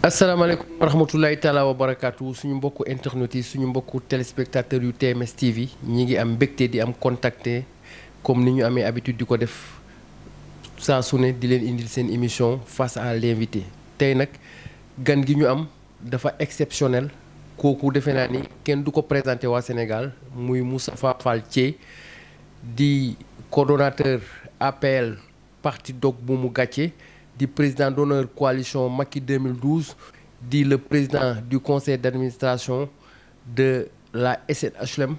asalaamaaleykum wa rahmatulahi taala wa barakaatu suñu mbokku internet yi suñu mbokku téléspectateurs yu TMS TV ñi ngi am mbégte di am contacter comme ni ñu amee habitude di ko def saa su ne di leen indil seen émission face à l'invité tey nag gan gi ñu am dafa exceptionnel kooku defe naa ni kenn du ko présenté waa Sénégal muy Moustapha Fall Thié di coordonnateur APL parti Dog Buumu Gàcce di président d'honneur coalition Macky 2012 di le président du conseil d'administration de la SNHLM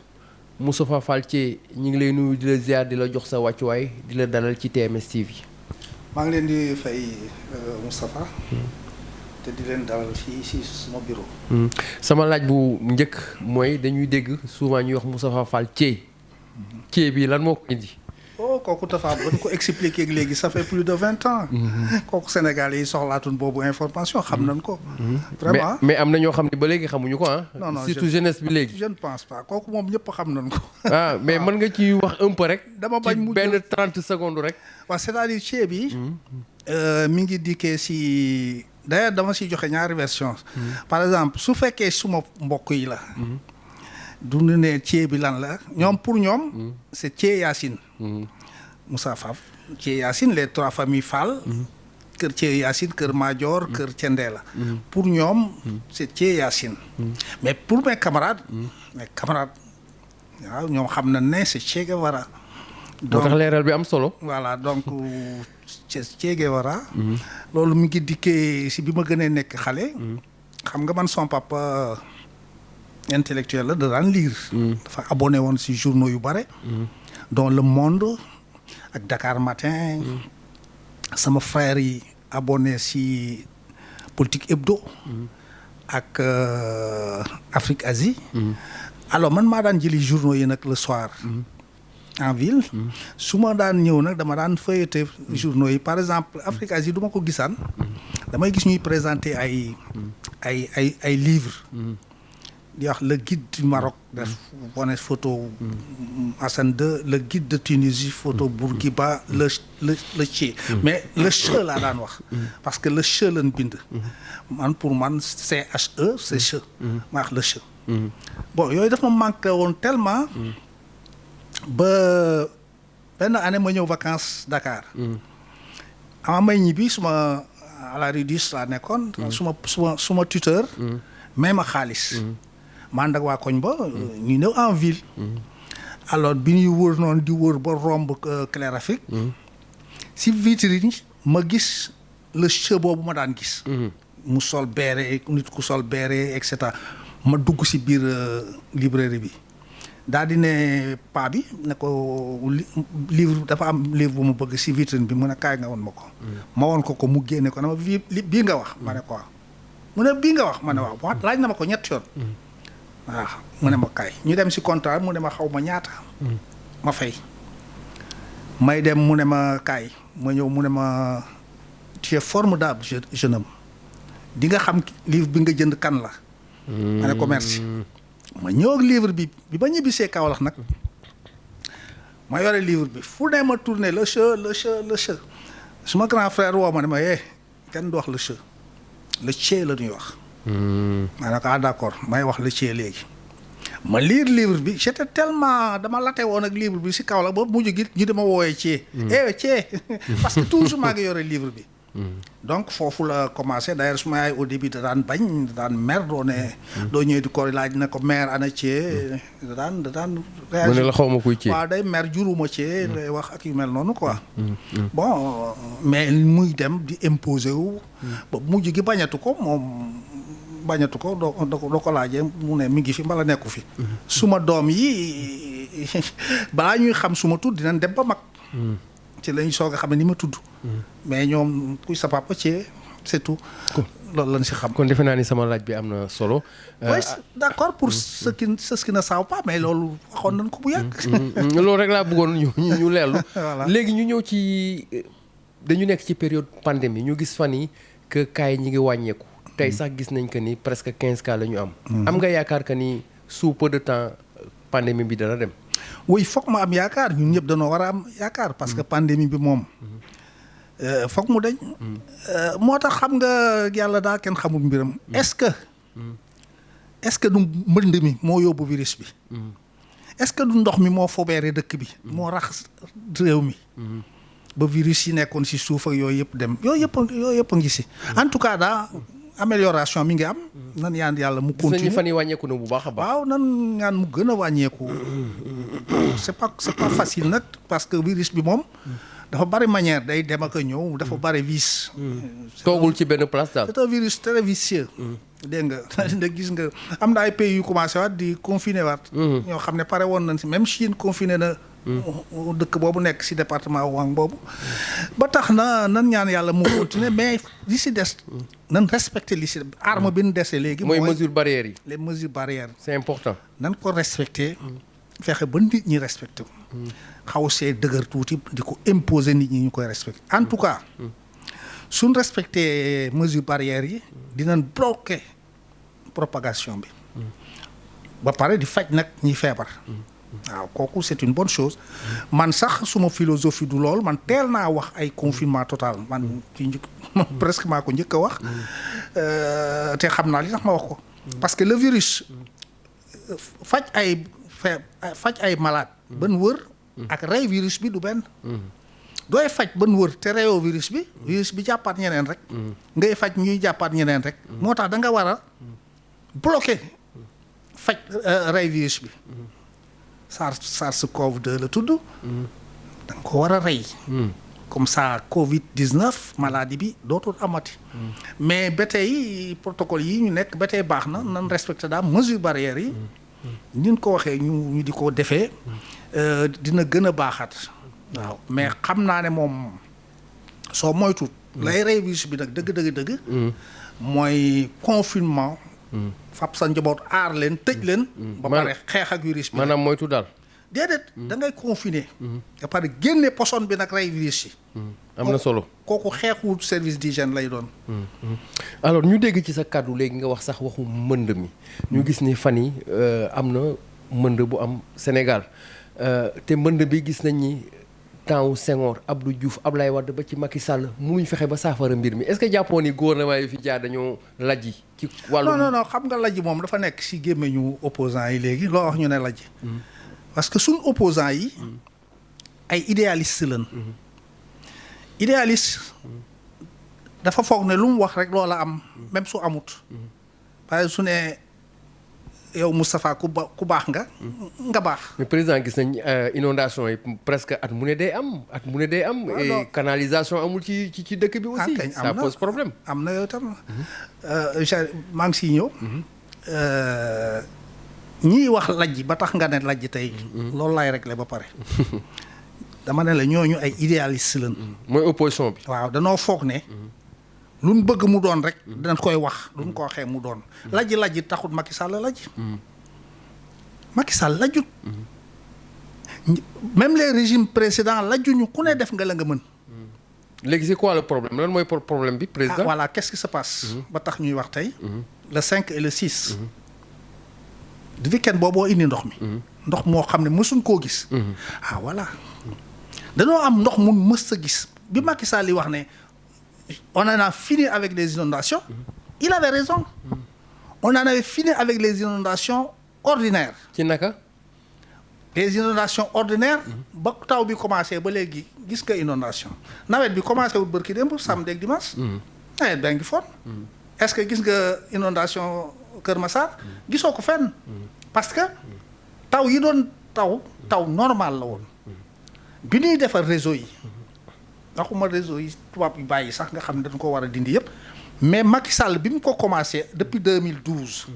Moustapha Fall Thié ñu ngi lay nuyu di la ziar di la jox sa wàccuwaay di la dalal ci TMS TV. maa ngi leen di fay Moustapha te di leen dalal fii si sama bureau. sama laaj bu njëkk mooy dañuy dégg souvent ñuy wax Moustapha Fall Thié. Thié bi lan moo ko indi. oh kooku dafa ba ñu ko expliquer léegi ça fait plus de 20 ans. kooku Sénégal yi soxlaatuñ boobu information xam nañ ko. vraiment mais am na ñoo xam ne ba léegi xamuñu ko ah. non non surtout jeunesse bi léegi. je ne pense pas kooku moom ñëpp xam nañ ko. ah mais mën nga ci wax un peu rek. dama bañ mu benn 30 secondes rek. waaw c'est-à-dire Thié bi. mi ngi dikkee si d'ailleurs dama si joxe ñaari version par exemple su fekkee suma mbokk yi la. du ñu ne Thié bi lan la ñoom pour ñoom. c'est Thié Yacine. Moussa Faf Thié Yacine les trois familles Fall. kër Thié Yacine kër Madior kër Thiendella. pour ñoom c'est Thié Yacine. mais pour mes camarades. waaw ñoom xam na ne c'est Che Guevara. moo tax leeral bi am solo. voilà donc Che Guevara. loolu mi ngi dikkee si bi ma gënee nekk xale. xam nga man son papa intellectuel la da daan lire. dafa abonné woon si journaux yu bare. dont Le Monde ak Dakar Matin. sama frère yi abonné si Politique Hebdo. ak Afrique Asie. alors man maa daan jëli journaux yi nag le soir. en ville. su ma daan ñëw nag dama daan feuilleter journaux yi par exemple Afrique Asie du ma ko gisaan. damay gis ñuy présenter ay livres. di wax le guide du Maroc def wane photo Hassan II le guide de Tunisie photo Bourguiba le Thié mais le che laa daan wax parce que le che lañ bind man pour man CHE c'est che ma wax le che bon yooyu daf ma manqué woon tellement ba benn année ma ñëw vacances Dakar ama may ñibbi suma à la rue 10 laa nekkoon suma tuteur may ma xaalis man ak waa koñ ba ñu ñëw en ville alors bi ñuy wër noonu di wër ba romb Clair Afrique si vitrine ma gis le che boobu ma daan gis mu sol béere nit ku sol béere et cetera ma dugg si biir librairie bi daal di ne paa bi ne ko livre dafa am livre bu mu bëgg si vitrine bi mu ne kaay nga woon ma ko ma woon ko mu génne ko na ma bii nga wax ma ne ko waaw mu ne bii nga wax ma ne waaw laaj na ma ko ñetti yoon waaw mu ne ma kaay ñu dem si contrat mu ne ma xaw ma ñaata ma fay may dem mu ne ma kaay ma ñëw mu ne ma tu es formidable jeune homme di nga xam livre bi nga jënd kan la ma ne ko merci ma ñëw ak livre bi ba ñibbisee Kaolack nag ma yore livre bi fu ne ma tourné le che suma grand frère woo ma ne ma kenn du wax le che le Thié la ñuy wax ma ne ko d'accord may wax le Thié léegi ma lire livre bi j'étais tellement dama late woon ak livre bi si Kaolack ba mujj gi ñu dama woowee Thié Thié parce que toujours maa ngi yore livre bi donc foofu la commencé d'ailleurs suma yaay au début da daan bañ da daan mer doo ñëwee di ko laaj na ko mère ana Thié da daan mu ne la xaw ma kuy Thié waaw day mer juruma Thié lay wax ak yu mel noonu quoi bon mais muy dem di imposer wu ba mujj gi bañatu ko doo ko laajee mu ne mi ngi fi mbala nekku fi suma doom yi balaa ñuy xam suma tudd dinañ dem ba mag ci lañ soog a xam ne ni ma tudd mais ñoom kuy sa papa Thié c'est tout loolu lañ si xam kon defe naa ni sama laaj bi am na solo oui d'accord pour ceux qui ne savent pas mais loolu waxoon nañ ko bu yàgg loolu rek laa bëggoon ñu leerlu voilà léegi ñu ñëw ci dañu nekk ci période pandémie ñu gis fan yi que cas yi ñi ngi wàññeeku tey sax gis nañ que ni presque 15 cas la ñu am am nga yaakaar que ni sous peu de temps pandémie bi dana dem oui foog ma am yaakaar ñun ñëpp dañoo war a am yaakaar parce que pandémie bi moom foog mu dañ. moo tax xam nga yàlla daal kenn xamul mbiram. est-ce que du mbënd mi moo yóbbu virus bi. est-ce que du ndox mi moo fobeere dëkk bi. moo rax réew mi. ba virus yi nekkoon ci suuf ak yooyu yëpp dem yooyu yëpp a ngi ci. en tout cas daa amélioration mi ngi am. nan ñaan yàlla mu continuer gis nañu fan yi wàññeeku na bu baax a baax. waaw nan ñaan mu gën a wàññeeku. c'est pas facile nag parce que virus bi moom. dafa bari manière day dem ak a ñëw dafa bari vice. toogul ci benn place daal. c'est un virus très vicieux. dégg nga gis nga am na ay pays yu commencé waat di confiner waat. ñoo xam ne pare woon nañ ci même Chine confiné na. dëkk boobu nekk ci département Wang boobu. ba tax na nan ñaan yàlla mu continuer mais li ci des. nan respecter li ci arme bi nu dese léegi. mooy mesures barrières yi. les mesures barrières. c'est important. nan ko respecter. fexe ba nit ñi respecter ko. xaw see dëgër tuuti di ko imposer nit ñi ñu koy respecter en tout cas. suñ respecter mesures barrières yi. dinañ bloquer propagation bi. ba pare di faj nag ñi feebar. waaw kooku c'est une bonne chose. man sax suma philosophie du lool man teel naa wax ay confinement total man ci njëkk presque maa ko njëkk a wax. te xam naa li tax ma wax ko. parce que le virus faj ay malade ban wër. ak rey virus bi du benn. dooy faj ban wër te reyoo virus bi jàppaat ñeneen rek. ngay faj ñuy jàppaat ñeneen rek. moo tax da nga war a bloquer faj rey virus bi. SARS-CoV-2 la tudd. da nga ko war a rey. comme ça Covid-19 maladie bi dootul amati. mais ba tey protocole yi ñu nekk ba tey baax na nan respecté daal mesures barrières yi. ni ñu ko waxee ñu di ko defee. dina gën a baaxaat. waaw mais xam naa ne moom soo moytu. lay rey virus bi nag dëgg. mooy confinement. fab sa njaboot aar leen tëj leen. ba pare xeex ak virus bi. maanaam moytu daal. déedéet da ngay confiner. ba pare génne poson bi nag rey virus yi. am na solo kooku xeexu service d'hygiène lay doon. alors ñu dégg ci sa kàddu léegi nga wax sax waxu mbënd mi. ñu gis ni fan yi am na mbënd bu am Sénégal te mbënd bi gis nañ ni temps Senghor Abdou Diouf Ablaye Wade ba ci Macky Sall mënuñ fexe ba saafara mbir mi est-ce que jàppoon ni gouvernement yi fi jaar dañoo lajji ci wàllu. non xam nga lajji moom dafa nekk si gémmiñu opposants yi léegi loo wax ñu ne lajji. parce que suñ opposants yi. ay idéalistes lañ. idéaliste dafa foog ne lu mu wax rek loola am même su amut. parce que su ne yow Moustapha ku baax nga baax. mais président gis nañ inondation yi presque at mu ne day am. et canalisation amul ci dëkk bi aussi. ça pose problème. am na yow tam maa ngi siy ñëw. ñiy wax lajj ba tax nga ne lajj tey. loolu laay réglé ba pare. dama ne la ñooñu ay idéalistes lañ. mooy opposition bi. waaw danoo foog ne. luñ bëgg mu doon rek. dinañ koy wax luñ ko waxee mu doon. lajj taxut Macky Sall lajj. Macky Sall lajjut. même les régimes précédents lajjuñu ku ne def nga la nga mën. léegi c'est quoi le problème lan mooy problème bi président. voilà qu'est-ce qui se passe. ba tax ñuy wax tey. le 5 et le 6. du week-end booboo indi ndox mi. ndox moo xam ne mësuñ koo gis. Voilà. dañoo am ndox mun mës a gis bi Macky Sall li wax ne on en a fini avec les inondations. il avait raison. on en avait fini avec les inondations ordinaires. ci naka. les inondations ordinaires. ba taw bi commencé ba léegi gis nga inondation nawet bi commencé wul bërki démb samedi ak dimanche. nawet baa ngi foon. est-ce que gis nga inondation Kër Massar. gisoo ko fenn. parce que taw yi doon taw normal la woon. bi ñuy defar réseau yi. waxuma réseau yi tubaab yu bàyyi sax nga xam ne dañ ko war a dindi yëpp. mais Macky Sall bi mu ko commencé depuis 2012.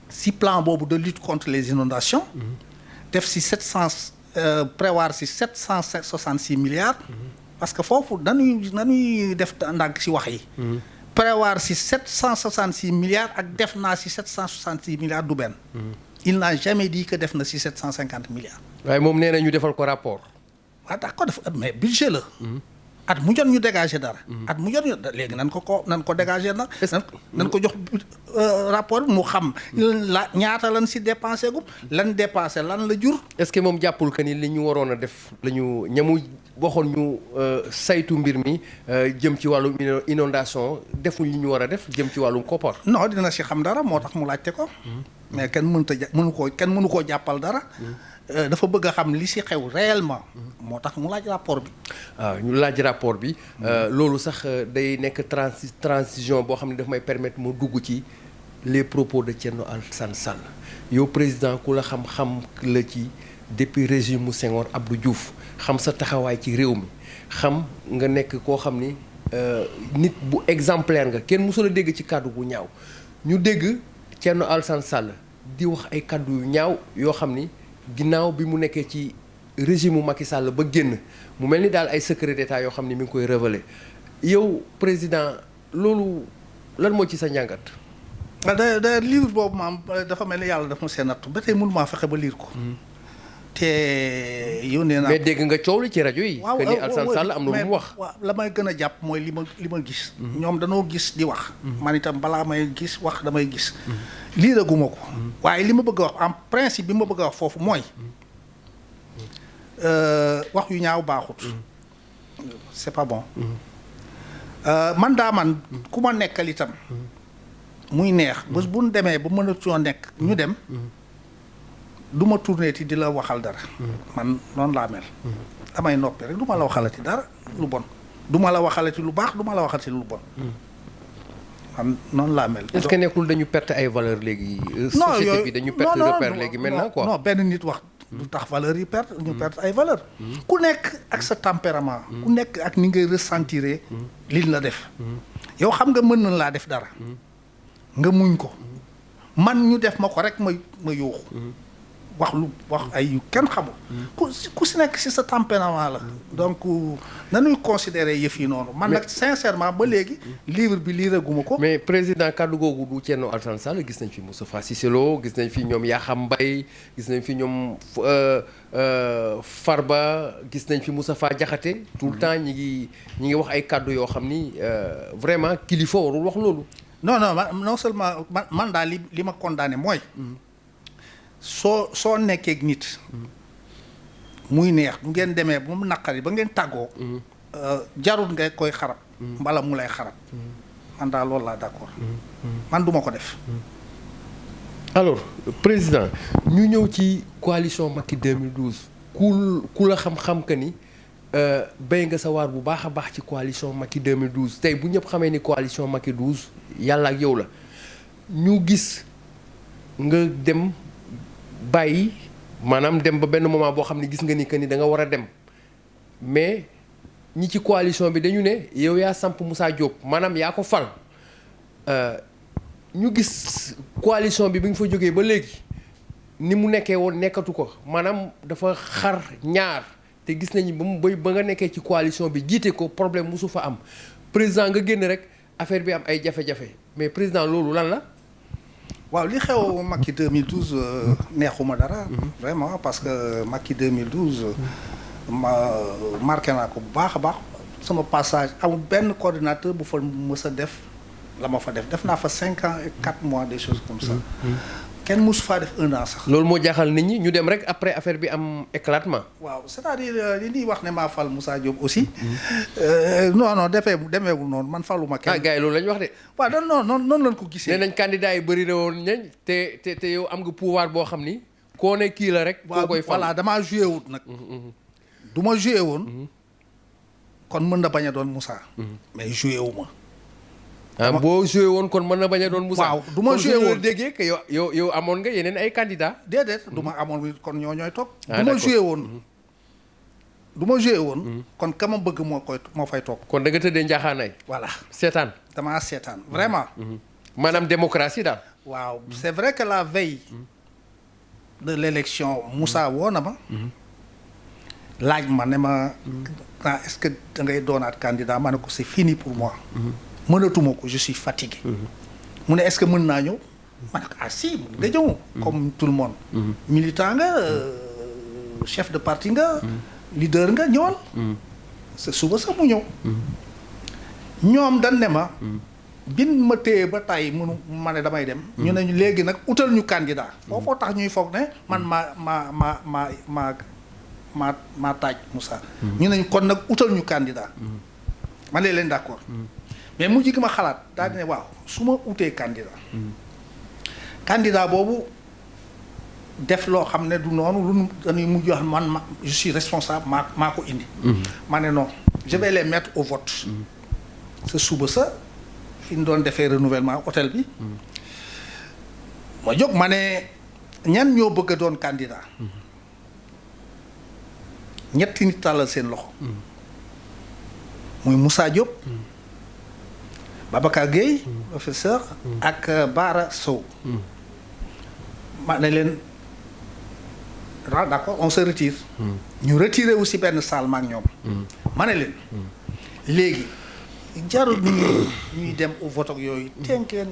si plan boobu de lutte contre les inondations. def si prévoir si 766 milliards. parce que foofu dañuy def ndànk si wax yi. prévoir si 766 milliards ak def naa si 766 milliards du benn. il n'a jamais dit que def na si 750 milliards. waaye moom nee na ñu defal ko rapport. waaw d'accord mais budget la. at mu jot ñu dégager dara. at mu jot ñu léegi nan ko dégager nag. nan ko jox rapport bi mu xam. la ñaata lan si dépensé gu lan dépensé lan la jur. est-ce que moom jàppul que ni li ñu waroon a def la ñu ñamu waxoon ñu saytu mbir mi jëm ci wàllum inondation defuñ li ñu war a def jëm ci wàllum koppar. non dina si xam dara moo tax mu laajte ko. mais kenn mënu koo jàppal dara. dafa bëgg a xam li si xew réellement. moo tax mu laaj rapport bi. waaw ñu laaj rapport bi. loolu sax day nekk transition boo xam ne daf may permettre mu dugg ci les propos de Thierno Alassane Sall yow président ku la xam-xam la ci depuis régime mu Senghor Abdou Diouf xam sa taxawaay ci réew mi xam nga nekk koo xam ni nit bu exemplaire nga kenn mësul a dégg ci kàddu gu ñaaw ñu dégg Thierno Alassane Sall di wax ay kàddu yu ñaaw yoo xam ni. ginnaaw bi mu nekkee ci régime mu Macky Sall ba génn mu mel ni daal ay secret d'état yoo xam ne mi ngi koy révéler yow président loolu lan moo ci sa njàngat. da livre boobu maam dafa mel ni yàlla dafa ma seen nattu ba tey mënu maa fexe ba lire ko. te yónnee naa. mais dégg nga coow li ci rajo yi. waaw que ni Alassane Sall am na lu mu wax. waaw la may gën a jàpp mooy li ma gis. ñoom danoo gis di wax. man itam balaa may gis wax damay gis. liiraguma ko. waaye li ma bëgg a wax en principe bi ma bëgg a wax foofu mooy wax yu ñaaw baaxut. c'est pas bon. man ku ma nekkal itam. muy neex bés bu ñu demee ba mën a coo nekk ñu dem. du ma tourné ti di la waxal dara. man noonu laa mel. damay noppi rek du ma la waxalati dara lu bon. du ma la waxalati lu baax du ma la waxalati lu bon. man noonu laa mel. est-ce que nekkul dañu perte ay valeurs léegi. société bi dañu perte repère léegi maintenant quoi. non benn nit wax du tax valeurs yi perte ñu perte ay valeurs. ku nekk ak sa tempérament. ku nekk ak ni ngay ressentir liñ la def. yow xam nga mën na laa def dara. nga muñ ko. man ñu def ma ko rek ma yuuxu. wax ay yu kenn xamul. ku si nekk si sa tempérament la. donc nañuy considérer yëf yi noonu. man nag sincèrement ba léegi. livre bi liiraguma ko. mais président kàddu googu du Thierno Alassane Sall gis nañ fi Moustapha Cissé Lo gis nañ fi ñoom Yakham Mbaye gis nañ fi ñoom Farba gis nañ fi Moustapha Diakhaté tout le temps ñi ngi wax ay kàddu yoo xam ni vraiment kilifa warul wax loolu. non seulement man daal li ma condamné mooy. soo nekkee nit. muy neex bu ngeen demee ba mu naqari ba ngeen tàggoo. jarul nga koy xarab. mbala mu lay xarab. man daal loolu laa d'accord. man duma ko def. alors président ñu ñëw ci coalition Macky 2012 ku la xam-xam que ni béy nga sa waar bu baax a baax ci coalition Macky 2012 tey bu ñëpp xamee ni coalition Macky 12 yàlla ak yow la ñu gis nga dem. bàyyi maanaam dem ba benn moment boo xam ne gis nga ni que ni da nga war a dem mais ñi ci coalition bi dañu ne yow yaa samp Moussa Diop maanaam yaa ko fal ñu gis coalition bi nga fa jógee ba léegi ni mu nekkee woon nekkatu ko maanaam dafa xar ñaar te gis nañu ba nga nekkee ci coalition bi jiite ko problème musu fa am président nga génn rek affaire bi am ay jafe-jafe mais président loolu lan la. waaw li xew Macky 2012 neexuma dara. vraiment parce que Macky 2012 marqué naa ko bu baax a baax sama passage amul benn coordinateur bu fa mës a def la ma fa def naa fa 5 ans et 4 mois des choses comme ça. kenn mosu faa def 1 an sax. loolu moo jaaxal nit ñi ñu dem rek après affaire bi am éclatement. waaw c'est-à-dire li ñuy wax ne maa fal Moussa Diop aussi. non demeewul noonu man faluma kenn. gars yi loolu la ñu wax de. waaw noonu lañ ko gisee. nee nañ candidat yi bëri na woon ñañ te yow am nga pouvoir boo xam ni koo ne kii la rek. koo koy fal voilà damaa joué wut nag. du ma joué woon. kon mën na bañ a doon Moussa. mais joué wu ma. boo joué woon kon mën na bañ a doon Moussa. waaw du ma joué woon déggee que yow amoon nga yeneen ay candidats. déedéet du ma amoon kon ñooy toog. du ma joué woon. du ma joué woon. kon ka ma bëgg moo fay toog. kon da nga tëddee njaaxaanaay. voilà seetaan. damaa seetaan vraiment. maanaam démocratie daal. waaw c'est vrai que la veille de l'élection Moussa woo na ma. laaj ma ne ma. est-ce que da ngay doonaat candidat ma ne ko c'est fini pour moi. mënatuma ko je suis fatigué. mu ne est-ce que mën naa ñëw. ma ne ko ah si nga ñëw. comme tout le monde. militant nga chef de parti nga. leader nga ñëwal. sa suba sax mu ñëw ñoom dañ ne ma bin ma téye ba tey mënu ma ne damay dem ñu ne léegi nag utal ñu candidat foofoo tax ñuy foog ne man maa taaj Moussa ñu ne kon nag utal ñu candidat ma ne leen d'accord mais mujj gi ma xalaat daal di ne waaw su ma utee candidat boobu def loo xam ne du noonu lu dañuy mujj wax man je suis responsable maa ko indi ma ne non je vais les mettre au vote sa suba sa fi ñu doon defee renouvellement hôtel bi ma jóg ma ne ñan ñoo bëgg a doon candidat ñetti nit tàllal seen loxo muy Moussa Diop Babacar Gueye professeur ak Bara Sow ma ne leen d'accord on se retire ñu retiré aussi benn salle ma ak ñoom ma ne leen léegi jarul ñuy dem au vote ak yooyu tenkeen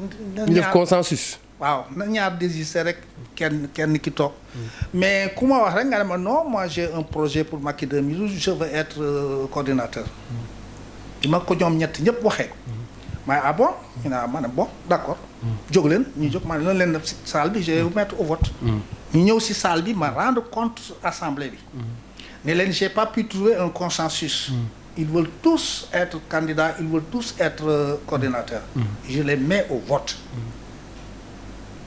ñu def consensus waaw na ñaar désister rek kenn ki toog mais ku ma wax rek nga ne ma non moi j'ai un projet pour Macky 2012 je veux être coordinateur di ma ko ñoom ñett ñëpp waxee mais ah bon ñu ne ma ne bon d'accord jóg leen ñu jóg ma ne noonu leen def si salle bi je vais vous mettre au vote ñu ñëw si salle bi ma rendre compte assemblée bi ne leen j'ai pas pu trouver un consensus ils veulent tous être candidats ils veulent tous être coordinateurs je les mets au vote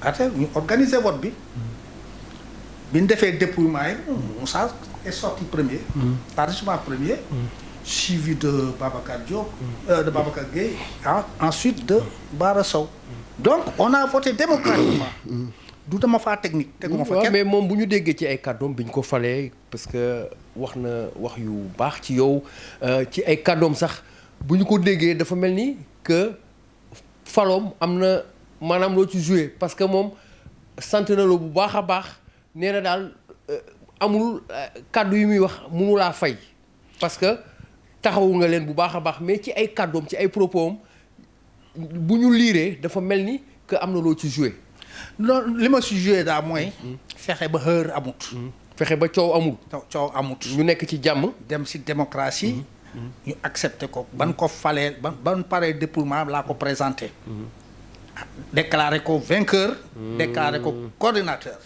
ate ñu organiser vote bi bi ñu defee dépouillement yi Moussa est sorti premier l'arrondissement premier suivi de Babacar Diop de Babacar Gueye ensuite de Bara Sow donc on a voté démocratiquement du dama faa technique teguma fa kenn mais moom bu ñu déggee ci ay kàddoom bi ñu ko falee parce que wax na wax yu baax ci yow ci ay kàddoom sax bu ñu ko déggee dafa mel ni que faloom am na maanaam loo ci joué parce que moom sant na la bu baax a baax nee na daal amul kàddu yu muy wax mënu laa fay parce que taxawu nga leen bu baax a baax mais ci ay kàddoom ci ay propos am bu ñu liiree dafa mel ni que am na loo ci joué. loolu li ma si joué daal mooy. fexe ba xër amut. fexe ba coow amul. coow amut. ñu nekk ci jàmm. dem si démocratie. ñu accepté ko ban ko falee ban paree dépouillement laa ko présenté. déclaré ko vainqueur. déclaré ko coordinateur.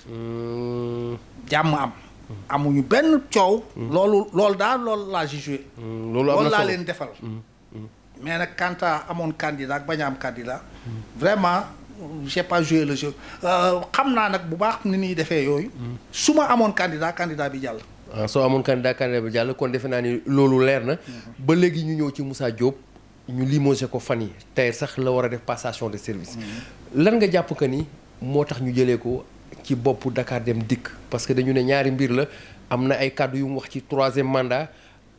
jàmm am. amuñu benn coow. loolu daal loolu laa si joué. loolu laa leen defal. mais nag quant à amoon candidat ak bañ a am candidat. vraiment j'ai pas joué le jeu xam naa nag bu baax ni ñuy defee yooyu. su ma amoon candidat bi jàll. soo amoon candidat bi jàll kon defe naa ni loolu leer na. ba léegi ñu ñëw ci Moussa Diop ñu limogé ko fan yi tey sax la war a def passation de service. lan nga jàpp que ni moo tax ñu jëlee ko ci boppu Dakar Dem Dikk parce que dañu ne ñaari mbir la am na ay kàddu yu mu wax ci 3e mandat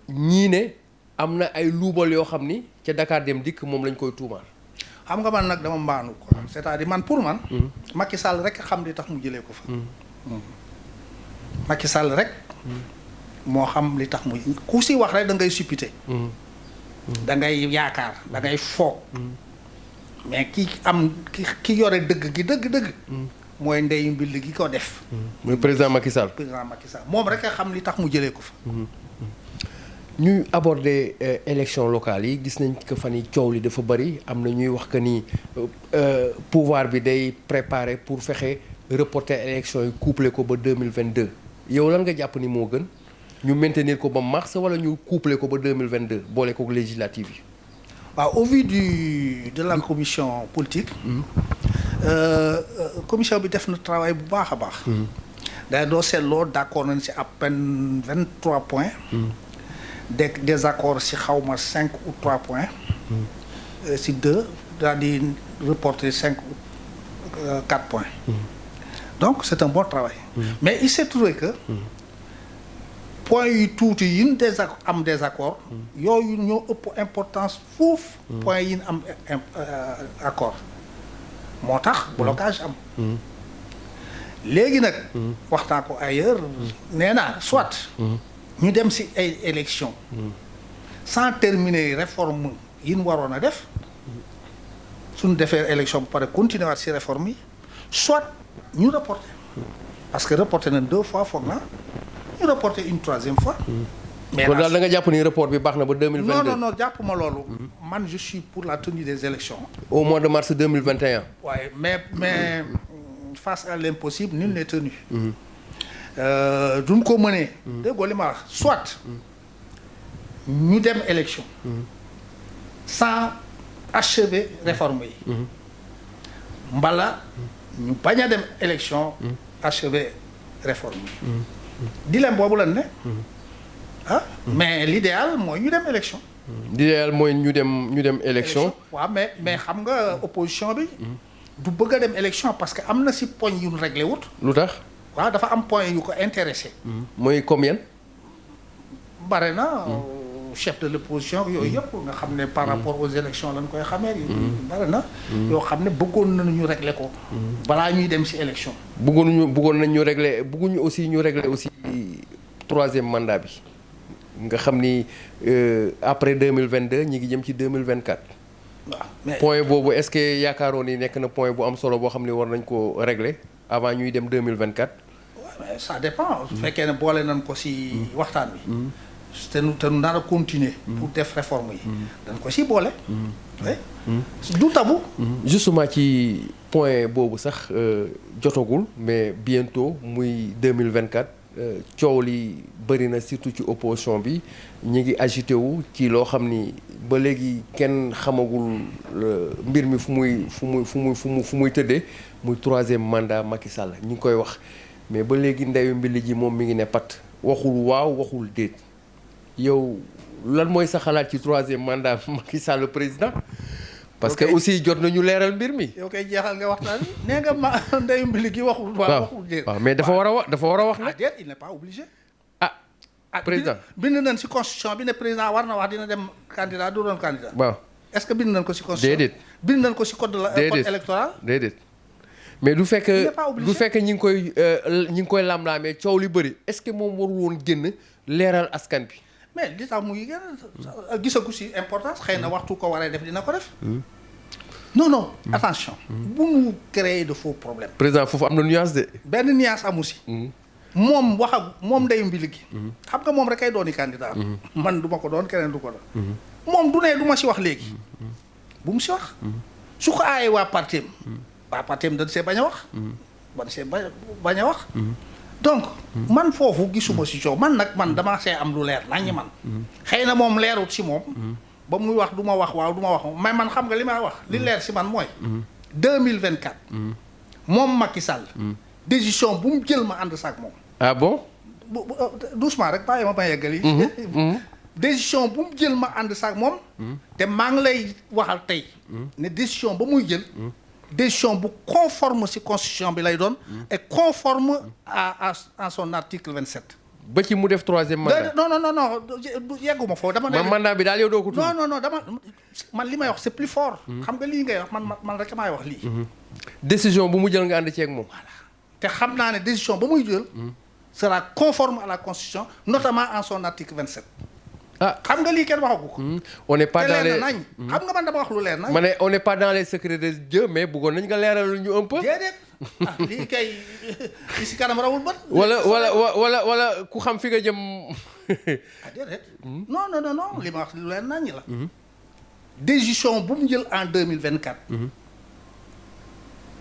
ñii ne am na ay luubal yoo xam ni ca Dakar Dem Dikk moom lañ koy tuumaal. xam nga man nag dama mbaanu ko c'est-à-dire man pour man. Macky Sall rek xam li tax mu jëlee ko fa. Macky Sall rek. moo xam li tax mu ku si wax rek da ngay suppité. da ngay yaakaar da ngay foog. mais ki yore dëgg gi dëgg. mooy ndeyu mbill gi ko def. muy président Macky Sall. moom rek a xam li tax mu jëlee ko fa. ñuy aborder élection locale yi gis nañ que fan yi coow li dafa bari am na ñuy wax que ni pouvoir bi day préparer pour fexe reporter élection yi couplé ko ba 2022 yow lan nga jàpp ni moo gën ñu maintenir ko ba mars wala ñu couplé ko ba 2022 boole ko législative yi. waaw au vu de la commission politique. commission bi def na travail bu baax a baax. day doo seetloo d'accord nañ ci à peine 23 points. des accords si xawma 5 ou 3 points. si 2 daal di reporter 5 ou 4 points. donc c'est un bon travail. mais il s'est trouvé que. points yu tuuti yi ñu am désaccord. yooyu ñoo ëpp importance foofu. points yi ñu am accord. moo tax blocage am. léegi nag. waxtaan ko ailleurs. nee naa soit. ñu dem ci ay élections. sans terminer réforme yi ñu waroon a def. suñu defee élection bu pare continuer waat ci réforme yi. soit ñu reporter. parce que reporter nañ 2 fois foog naa. ñu reporter une 3e fois. mais kon daal da nga jàpp ni report bi baax na ba 2022. non jàpp ma loolu. man je suis pour la tenue des élections. au mois de mars 2021. waaye mais face à l'impossible nul n'est tenu. duñ ko mënee. déggoo li ma wax soit ñu dem élection. sans achever réforme yi. mbala ñu bañ a dem élection. achever réforme yi. dilemme boobu lan ne. mais l'idéal mooy ñu dem élection. l'idéal mooy ñu dem élection. waaw mais xam nga opposition bi. du bëgg a dem élection parce que am na si poñ yu ñu réglé wut. lu tax. waaw dafa am point yu ko intéressé. mooy combien. bare na chef de l'opposition yooyu yëpp nga xam ne par rapport aux élections lañ koy xamee. bare na. yoo xam ne bëggoon nañu ñu régler ko. balaa ñuy dem si élection. bëggoon nañ ñu régler bëgguñu aussi ñu régler aussi troisième mandat bi. nga xam ni après 2022 ñi ngi jëm ci 2024. waaw mais point boobu est-ce que yaakaaroon ni nekk na point bu am solo boo xam ne war nañ ko régler avant ñuy dem 2024. waaw mais ça dépend. su fekkee ne boole nañ ko ci waxtaan bi. te nu nar a continuer. pour def réforme yi. dañ ko ci boole. du tabu. justement ci point boobu sax jotagul mais bientôt muy 2024. coow li bëri na surtout ci opposition bi ñi ngi agité wu ci loo xam ni ba léegi kenn xamagul mbir mi fu muy tëddee muy troisième mandat Macky Sall ñi ngi koy wax mais ba léegi ndeyu mbili ji moom mi ngi ne pat waxul waaw waxul déet yow lan mooy sa xalaat ci troisième mandat Macky Sall président. parce que aussi jot nañu leeral mbir mi. yow koy jeexal nga waxtaan nee nga ma ndeyu mbili gi waxul. waaw waxul déet waaw mais dafa war a wax nag. déet il n'est pas obligé. président bind nañ ci constitution bi ne président war na wax dina dem candidat du doon candidat. waaw est-ce que bind nañ ko ci constitution. déedéet bind nañ ko ci code électoral. déedéet mais du fekk ñi ngi koy lamlaamee coow li bëri est-ce que moom warul woon génn leeral askan bi. mais li tax muy gën gisagu ci importance xëy na waxtu ko waree def dina ko def. non attention. bu mu créer de faux problèmes. président foofu am na nuance de. benn nuance amu ci. moom moom ndeyu mbili gi. xam nga moom rek ay dooni candidat. man du ma ko doon keneen du ko doon. moom du ne du ma ci wax léegi. bu mu ci wax. su ko aayee waa parteem. waa parteem dañ see bañ a wax. bañ a wax. donc man foofu gisuma ci coow man dama see am lu leer nañu man. xëy na moom leerut ci moom. ba muy wax du ma wax waaw du ma wax mais man xam nga li may wax. li leer ci man mooy. 2024. moom Macky Sall. décision bu mu jël ma ànd saak moom. ah bon. doucement rek bàyyi ma yeggali. décision bu mu jël ma ànd saak moom. te maa ngi lay waxal tey. ne décision ba muy jël. décision bu conforme ci constitution bi lay doon. et conforme à son article 27. ba ci mu def troisième mandat. non yegguma foofu dama. mandat bi daal yow doo ko tudd. non dama man li may wax c'est plus fort. xam nga lii ngay wax man rek maay wax lii. décision bu mu jël nga ànd ceeg moom. voilà te xam naa ne décision ba muy jël. sera conforme à la constitution notamment en son article 27. xam nga lii kenn waxagu ko. on n'est pas dans les nañ. xam nga man dama wax lu leer nañ. ma ne on n'est pas dans les secrets de Dieu mais bëggoon nañ nga leeral ñu un peu. déedéet lii kay li si kanam rawul bët. wala ku xam fi nga jëm. déedéet. non li ma wax lu leer nañ la. décision bu mu jël en 2024.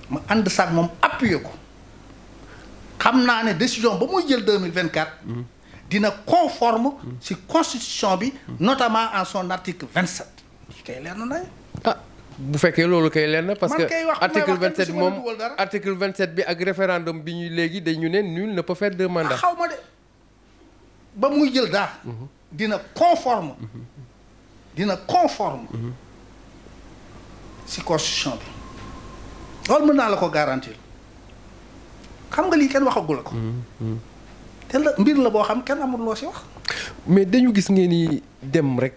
ma ànd saak moom appuyé ko. xam naa ne décision ba muy jël 2024. dina conforme ci constitution bi notamment en son article 27. lii kay leer na nañ. bu fekkee loolu kay leer na parce que article 27 moom dara. article 27 bi ak référendum bi ñu léegi dañu ne nul ne peut faire deux mandats. xaw ma de ba muy jël daa. dina conforme. ci constitution bi. loolu mën naa la ko garantir xam nga lii kenn waxagul la ko. te la mbir la boo xam kenn amul loo ci wax. mais dañu gis ngeen ni dem rek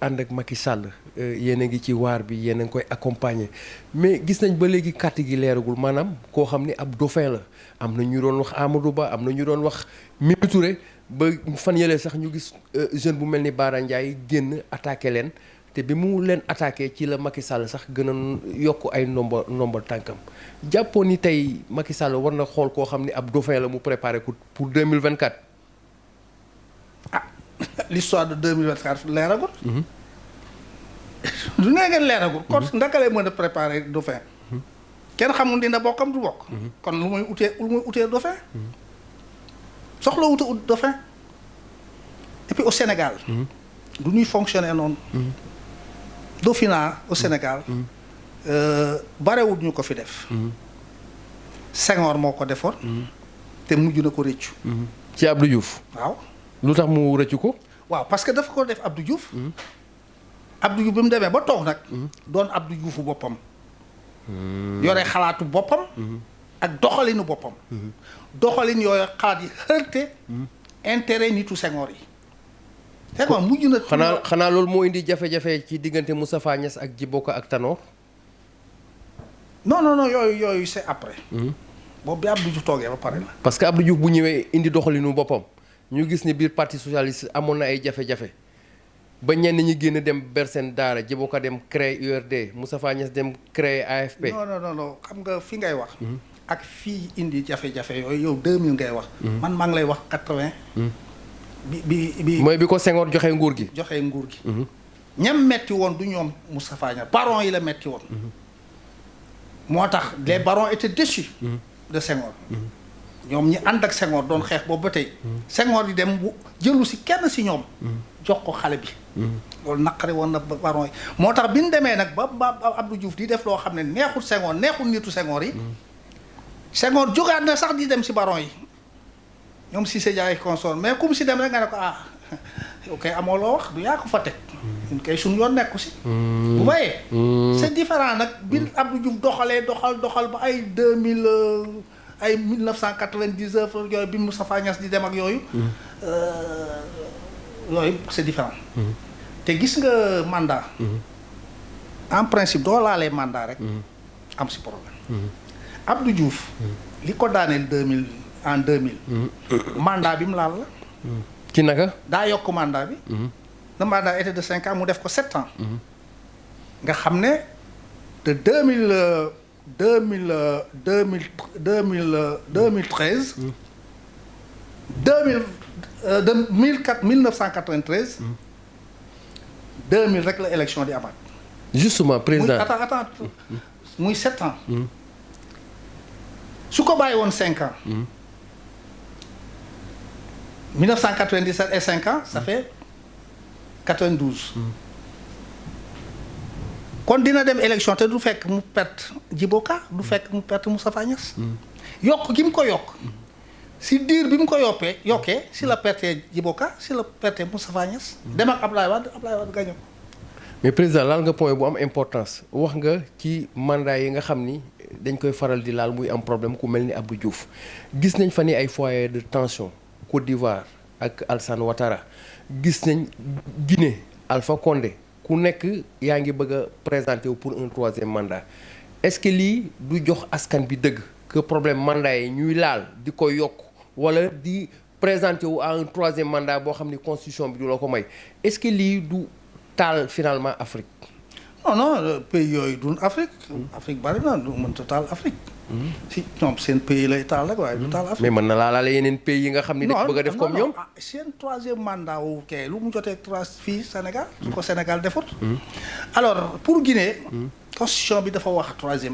ànd ak Macky Sall yéen a ngi ci waar bi yéen a ngi koy accompagner mais gis nañ ba léegi carte gi leeragul maanaam koo xam ni ab dauphin la am na ñu doon wax Amadou Ba am na ñu doon wax Mimi Touré ba fan yële sax ñu gis jeune bu mel ni Bara Ndiaye génn attaqué leen te bi mu leen attaqué ci la Macky Sall sax gën a yokk ay ndomba tànkam jàppoon ni tey Macky Sall war na xool koo xam ni ab dauphin la mu préparé ko pour 2024. l'histoire de 2024 leeragul. du nee ngeen leeragul. kon ndaka lay mën a préparer dauphin. kenn xamul dina bokkam du bokk. kon lu muy utee dauphin. soxla wuta ut dauphin. et puis au Sénégal. du ñuy fonctionner noonu. dauphinat au Sénégal. barewut ñu ko fi def. Senghor moo ko defoon. te mujj na ko rëccu. ci Abdou Diouf. waaw. lu tax mu rëccu ko. waaw parce que dafa ko def Abdou Diouf. Abdou Diouf bi mu demee ba toog nag. doon Abdou Diouf boppam. yore xalaatu boppam. ak doxalinu boppam. doxalin yooyu xalaat yi xërte. intérêt nitu Senghor yi. Senghor mujj na. xanaa loolu moo indi jafe-jafe ci diggante Moustapha Niasse ak Djibo Ka ak Tanor. non yooyu c'est après. boobu bi Abdou Diouf toogee ba pare la. parce que Abdou Diouf bu ñëwee indi doxalinu boppam ñu gis ni biir parti socialiste amoon na ay jafe-jafe ba ñenn ñi génn dem ber seen daara Djibo Ka dem créer URD Moustapha Niasse dem créer AFP. non xam nga fi ngay wax. ak fii indi jafe-jafe yooyu yow 2000 ngay wax. man maa ngi lay wax 80. bi mooy bi ko Senghor joxee nguur gi. ñam metti woon du ñoom Moustapha Niasse barons yi la metti woon. moo tax les barons étaient déçus. de Senghor. ñoom ñi ànd ak Senghor doon xeex boobu ba tey. Senghor di dem jëlu si kenn si ñoom. jox ko xale bi. loolu naqari woon na baron yi moo tax bi ñu demee nag ba Abdou Diouf di def loo xam ne neexul Senghor neexul nitu Senghor yi. Senghor jógaat na sax di dem si baron yi ñoom Cissé Dia consort mais comme si dem rek nga ne ko yow kay amoo loo wax du yaa ko fa teg. ñun kay suñu yoon nekku si. bu bayee. c'est différent nag bi Abdou Diouf doxal ba ay 1999 yooyu bi Moustapha Niasse di dem ak yooyu. yooyu c'est différent. te gis nga mandat. en principe doo laalee mandat rek. am si problème. Abdou Diouf. li ko daaneel 2000. mandat bi mu laal la. ci naka. daa yokk mandat bi. le mandat était de 5 ans mu def ko 7 ans. nga xam ne de 1993. 1993. 2000 rek la élection di amaat. justement président attends muy 7 ans. su ko bàyyi woon 5 ans. 1997 et 5 ans ça fait 92. kon dina dem élection te du fekk mu perte Djibo Ka du fekk mu perte Moustapha Niasse. yokk gi mu ko yokk. si diir bi mu ko yokkee si la perte Djibo Ka si la perte Moustapha Niasse. dem ak Ablaye Wade gaño ko. mais président laal nga point bu am importance wax nga ci mandat yi nga xam ni dañ koy faral di laal muy am problème ku mel ni Abdou Diouf gis nañ fa ni ay foyer de tension Côte d'Ivoire ak Alassane Ouattara gis nañ Guinée Alpha Condé ku nekk yaa ngi bëgg a présenter wu pour un 3e mandat est-ce que lii du jox askan bi dëgg que problème mandat yi ñuy laal di ko yokk wala di présenter wu à un 3e mandat boo xam ni constitution bi du la ko may est-ce que lii du taal finalement Afrique. non pays yooyu du Afrique. Afrique bari na du mënta taal Afrique. si ñoom seen pays lay taal rek waaye du taal Afrique. mais mën na laalaale yeneen pays yi nga xam ni dafa bëgg a def comme ñoom. seen 3e mandat wu kay lu mu jotee fii Sénégal. su ko Sénégal defut. alors pour Guinée. constitution bi dafa wax 3e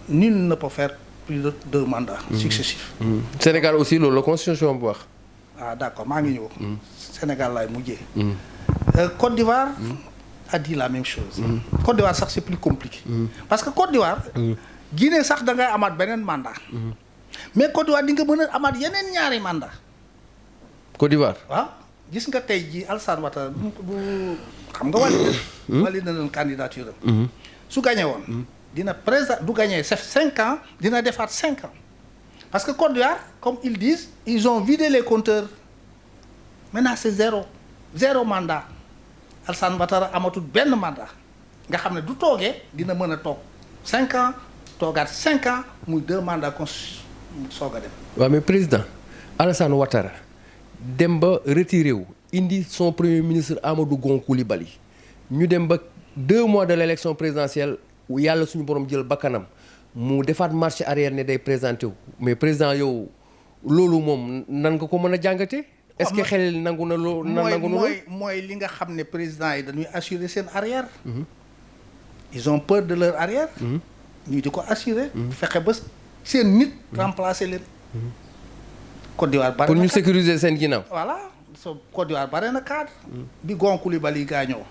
nul ne peut faire plus de 2 mandats successifs. Sénégal aussi loolu la constitution bu wax. d'accord maa ngi ñëw. Sénégal laay mujjee. Côte d'Ivoire. a dit la même chose. Côte d'Ivoire sax c'est plus compliqué. parce que Côte d'Ivoire. Guinée sax da ngay amaat beneen mandat. mais Côte d'Ivoire di nga mën a amaat yeneen ñaari mandat. Côte d'Ivoire. waaw gis nga tey jii Alassane Ouattara bu xam nga wàllu na leen candidature am. su gagné woon. dina présent du gagné c'est 5 ans dina defaat 5 ans. parce que Côte d'Ivoire comme ils disent ils ont vidé les compteurs maintenant c'est zéro mandat. Alassane Ouattara amatul benn mandat nga xam ne du toogee dina mën a toog 5 ans toogaat 5 ans muy 2 mandats kon soog a dem. waaw mais président Alassane Ouattara dem ba retiré wu indi son premier ministre Amadou Gon Coulibaly ñu dem ba 2 mois de l'élection présidentielle yàlla suñu borom jël bakkanam mu defaat marche arrière ne day présenté wu mais président yow loolu moom nan nga ko mën a jàngatee est-ce que xel nangu na loo nangu na mooy li nga xam ne président yi dañuy assurer seen arrière. ils ont peur de leur arrière. ñu di ko assurer. fexe ba seen nit remplacer leen. Côte d'Ivoire bare na pour ñu sécuriser seen ginnaaw. voilà Côte d'Ivoire bare na cadre. bi Gon Coulibaly gaañoo.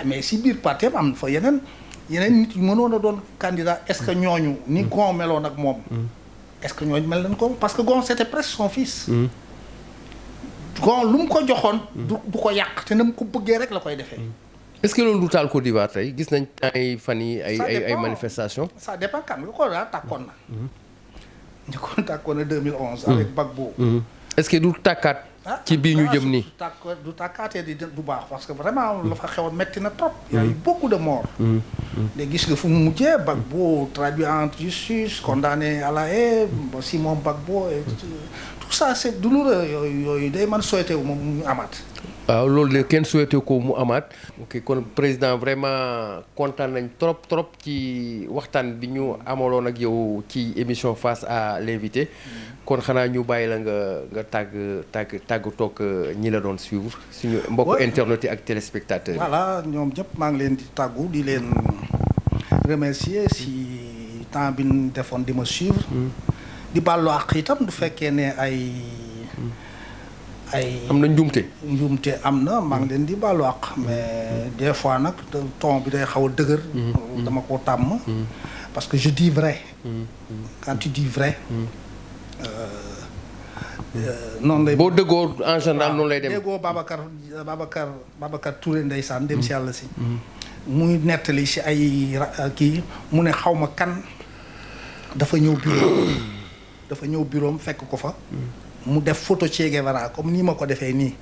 mais si biir parti am na fa yeneen nit yu mënoon a doon candidat est-ce que ñooñu ni Gon meloon ak moom. est-ce que ñooñu mel nañ ko parce que Gon c'était presque son fils. Gon lu mu ko joxoon. du ko yàq te na mu ko bëggee rek la koy defee. est-ce que loolu du taal Côte d'Ivoire tey gis nañ ay fan yi ay manifestations. ça dépend kan lu ko daal tàkkoon na. ñu ko tàkkoon na 2011. avec Gbagbo. est-ce que du tàkkaat. ci bii ñu jëm nii. du tàkkaatee du baax parce que vraiment la fa xewoon metti na trop. y a eu beaucoup de morts. léegi gis nga fu mu mujjee Gbagbo traduit en justice condamné à la haie Simon Gbagbo et tout ça c'est douloureux yooyu day man souhaité wu moom mu amaat. waaw loolu de kenn souhaité ko mu amaat. ok kon président vraiment kontaan nañ trop ci waxtaan bi ñu amaloon ak yow ci émission Face à l'invité. kon xanaa ñu bàyyi la nga tàgg toog ñi la doon suivre suñu mbokk internet yi ak téléspectateurs yi. voilà ñoom ñëpp maa ngi leen di tàggu di leen remercier si temps bi ñu defoon di ma suivre. di bàllu àq itam du fekkee ne ay. am na njuumte am na maa ngi leen di baalu àq mais des fois nag ton bi day xaw a dëgër. dama ko tàmm. parce que je dis vrai. quand tu dis vrai. noonu lay boo dëggoo en général noonu lay dem. déggoo Babacar Touré ndeysaan dem si yàlla si. muy nettali si ay kii mu ne xaw ma kan dafa ñëw bureau fekk ko fa. mu def photo Che Guevara comme nii ma ko defee nii.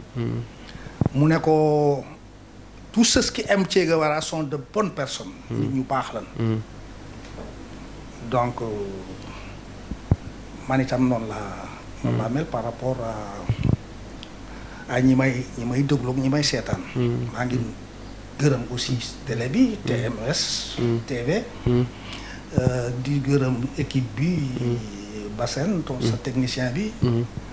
mu ne ko tous ceux qui aiment Che Guevara sont de bonnes personnes. nit ñu baax lan. donc man itam noonu laa mel par rapport à ñi may déglu ñi may seetaan. maa ngi gërëm aussi télé bi TMS. TV. di gërëm équipe bi. Bassène sa technicien bi.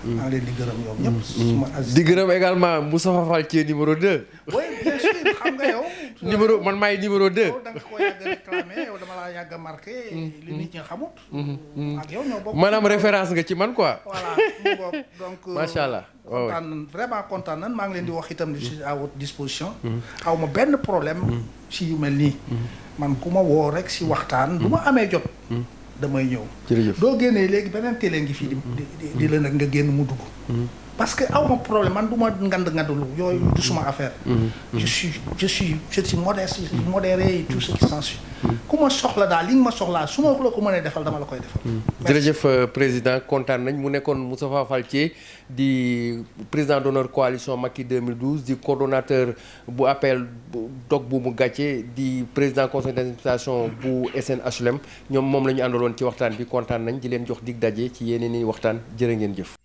maa ngi leen di gërëm ñoom ñëpp. di gërëm également Moustapha Fall Thié numéro 2. oui bien sûr xam nga yow. man maay numéro 2. yow da nga ko yàgg a réclamé yow dama laa yàgg a marqué. li nit ñi xamut. ak yow ñoo bokk. maanaam référence nga ci man quoi. voilà donc. macha allah kontaan nañ vraiment kontaan nañ maa ngi leen di wax itam di à votre disposition. aw ma benn problème. si yu mel nii. man ku ma woo rek si waxtaan. du ma amee jot. damay ñëw. jërëjëf doo génnee léegi beneen télé ngi fii di la nag nga génn mu dugg. parce que aw ma problème man du ma ngandlu yooyu du suma affaire. je suis modeste modéré et tout ce qui s'ensuit. ku ma soxla daal li nga ma soxlaa su ma la ko mënee defal dama la koy defal. jërëjëf président kontaan nañ mu nekkoon Moustapha Fall Thié di président d'honneur coalition Macky 2012 di coordonnateur bu appel dog bu mu gàcce di président conseil d'administration bu SNHLM ñoom moom la ñu àndaloon ci waxtaan bi kontaan nañ di leen jox dig daje ci yeneen i waxtaan jërë ngeen jëf.